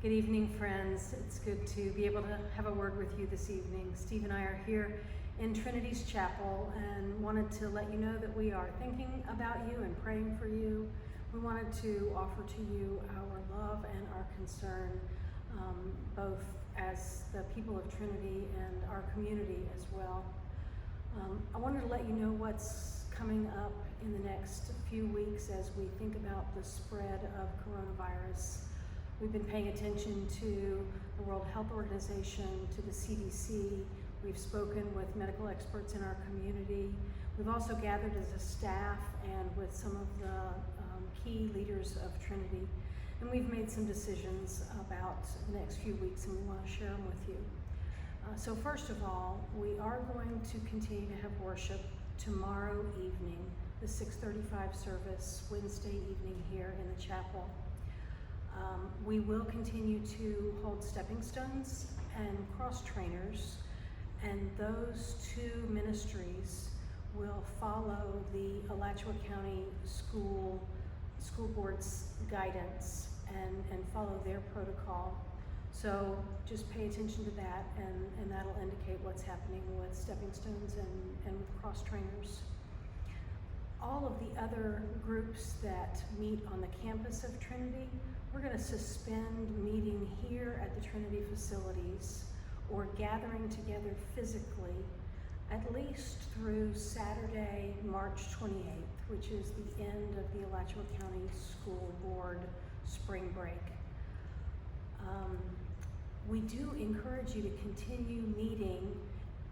Good evening, friends. It's good to be able to have a word with you this evening. Steve and I are here in Trinity's Chapel and wanted to let you know that we are thinking about you and praying for you. We wanted to offer to you our love and our concern, both as the people of Trinity and our community as well. I wanted to let you know what's coming up in the next few weeks as we think about the spread of coronavirus. We've been paying attention to the World Health Organization, to the CDC. We've spoken with medical experts in our community. We've also gathered as a staff and with some of the key leaders of Trinity. And we've made some decisions about the next few weeks, and we want to share them with you. So first of all, we are going to continue to have worship tomorrow evening, the 6:35 service, Wednesday evening here in the chapel. We will continue to hold stepping stones and cross trainers, and those two ministries will follow the Alachua County School Board's guidance and follow their protocol. So just pay attention to that, and that'll indicate what's happening with stepping stones and with cross trainers. All of the other groups that meet on the campus of Trinity, we're going to suspend meeting here at the Trinity facilities or gathering together physically at least through Saturday, March 28th, which is the end of the Alachua County School Board spring break. We do encourage you to continue meeting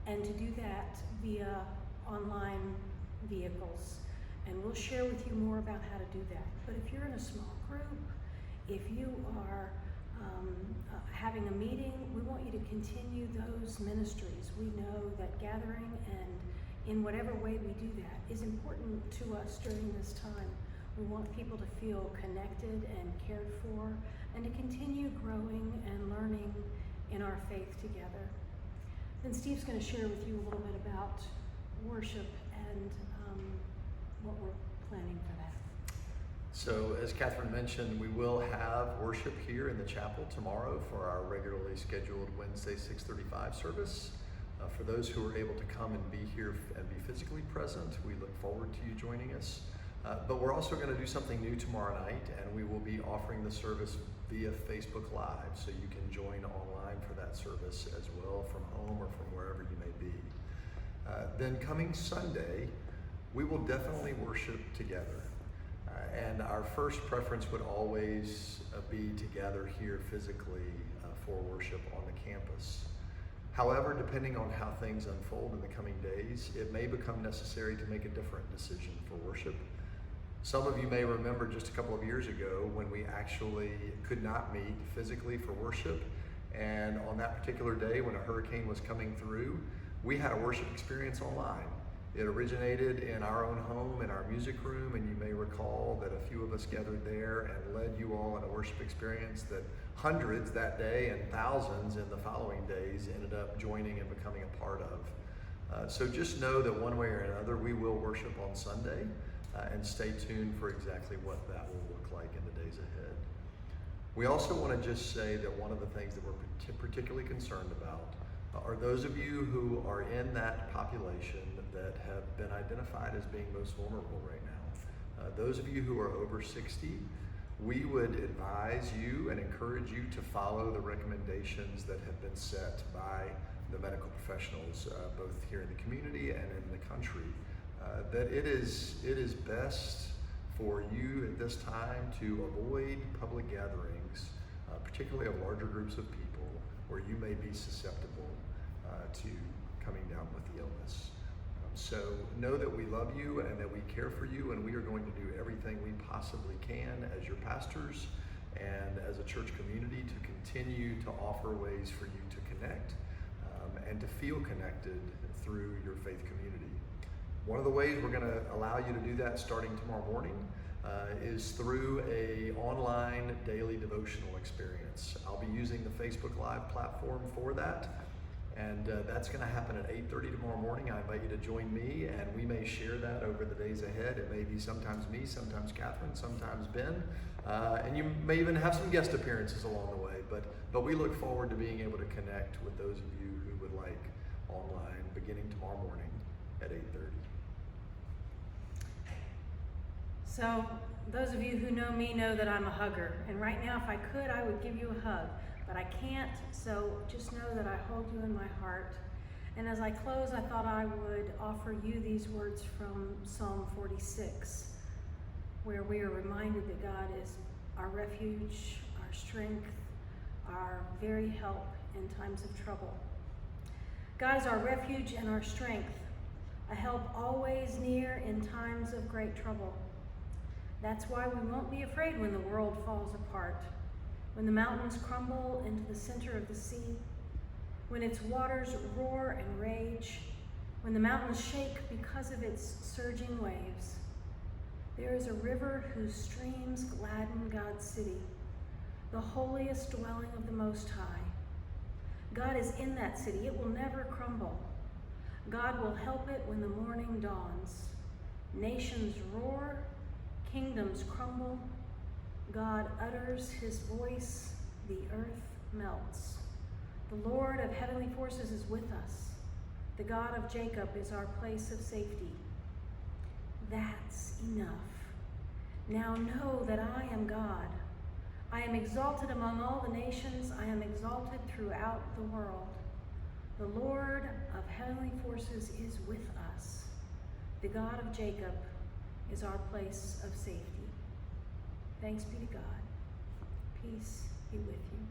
and to do that via online vehicles. And we'll share with you more about how to do that. But if you're in a small group, if you are having a meeting, we want you to continue those ministries. We know that gathering and in whatever way we do that is important to us during this time. We want people to feel connected and cared for and to continue growing and learning in our faith together. Then Steve's going to share with you a little bit about worship and what we're planning for that. So as Catherine mentioned, we will have worship here in the chapel tomorrow for our regularly scheduled Wednesday 6:35 service. For those who are able to come and be here and be physically present, we look forward to you joining us. But we're also going to do something new tomorrow night, and we will be offering the service via Facebook Live, so you can join online for that service as well from home or from wherever you may be. Then coming Sunday, we will definitely worship together. And our first preference would always be to gather here physically for worship on the campus. However, depending on how things unfold in the coming days, it may become necessary to make a different decision for worship. Some of you may remember just a couple of years ago when we actually could not meet physically for worship. And on that particular day when a hurricane was coming through, we had a worship experience online. It originated in our own home, in our music room, and you may recall that a few of us gathered there and led you all in a worship experience that hundreds that day and thousands in the following days ended up joining and becoming a part of. So just know that one way or another, we will worship on Sunday, and stay tuned for exactly what that will look like in the days ahead. We also want to just say that one of the things that we're particularly concerned about are those of you who are in that population that have been identified as being most vulnerable right now. Those of you who are over 60, we would advise you and encourage you to follow the recommendations that have been set by the medical professionals, both here in the community and in the country, that it is best for you at this time to avoid public gatherings, particularly of larger groups of people where you may be susceptible to coming down with the illness. So know that we love you and that we care for you, and we are going to do everything we possibly can as your pastors and as a church community to continue to offer ways for you to connect and to feel connected through your faith community. One of the ways we're going to allow you to do that starting tomorrow morning is through an online daily devotional experience. I'll be using the Facebook Live platform for that. And that's going to happen at 8:30 tomorrow morning. I invite you to join me, and we may share that over the days ahead. It may be sometimes me, sometimes Catherine, sometimes Ben, and you may even have some guest appearances along the way. But we look forward to being able to connect with those of you who would like online beginning tomorrow morning at 8:30. So those of you who know me know that I'm a hugger, and right now if I could, I would give you a hug, but I can't, so just know that I hold you in my heart. And as I close, I thought I would offer you these words from Psalm 46, where we are reminded that God is our refuge, our strength, our very help in times of trouble. God is our refuge and our strength, a help always near in times of great trouble. That's why we won't be afraid when the world falls apart, when the mountains crumble into the center of the sea, when its waters roar and rage, when the mountains shake because of its surging waves. There is a river whose streams gladden God's city, the holiest dwelling of the Most High. God is in that city. It will never crumble. God will help it when the morning dawns. Nations roar, kingdoms crumble. God utters his voice, the earth melts. The Lord of heavenly forces is with us. The God of Jacob is our place of safety. That's enough. Now know that I am God. I am exalted among all the nations. I am exalted throughout the world. The Lord of heavenly forces is with us. The God of Jacob is our place of safety. Thanks be to God. Peace be with you.